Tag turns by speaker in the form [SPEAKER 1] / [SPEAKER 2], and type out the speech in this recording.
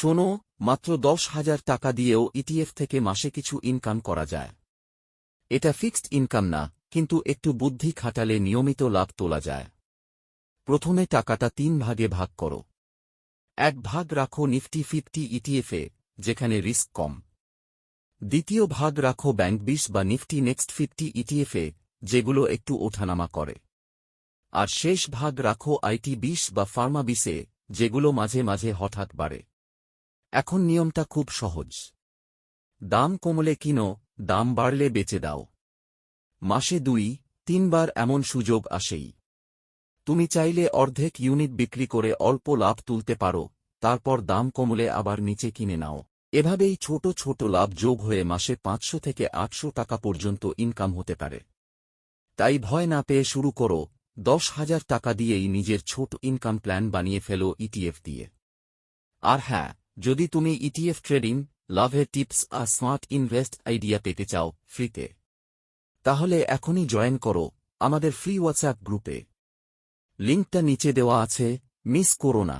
[SPEAKER 1] শোনো, মাত্র 10,000 টাকা দিয়েও ইটিএফ থেকে মাসে কিছু ইনকাম করা যায়। এটা ফিক্সড ইনকাম না, কিন্তু একটু বুদ্ধি খাটালে নিয়মিত লাভ তোলা যায়। প্রথমে টাকাটা 3 ভাগে ভাগ করো। 1 ভাগ রাখো নিফটি 50 ইটিএফে, যেখানে রিস্ক কম। দ্বিতীয় ভাগ রাখো ব্যাংক 20 বা নিফটি নেক্সট 50 ইটিএফে, যেগুলো একটু ওঠানামা করে। আর শেষ ভাগ রাখো আইটি 20 বা ফার্মা 20-এ, যেগুলো মাঝে মাঝে হঠাৎ বাড়ে। এখন নিয়মটা খুব সহজ। দাম কমলে কিনো, দাম বাড়লে বেচে দাও। মাসে 2-3 বার এমন সুযোগ আসেই। তুমি চাইলে অর্ধেক ইউনিট বিক্রি করে অল্প লাভ তুলতে পারো, তারপর দাম কমলে আবার নিচে কিনে নাও। এভাবেই ছোট ছোট লাভ যোগ হয়ে মাসে 500 থেকে 800 টাকা পর্যন্ত ইনকাম হতে পারে। তাই ভয় না পেয়ে শুরু করো। 10,000 টাকা দিয়েই নিজের ছোট ইনকাম প্ল্যান বানিয়ে ফেলো ইটিএফ দিয়ে। আর হ্যাঁ, যদি তুমি ইটিএফ ট্রেডিং, লাভের টিপস আর স্মার্ট ইনভেস্ট আইডিয়া পেতে চাও ফ্রিতে, তাহলে এখনই জয়েন করো আমাদের ফ্রি হোয়াটসঅ্যাপ গ্রুপে। লিঙ্কটা নিচে দেওয়া আছে, মিস করো না।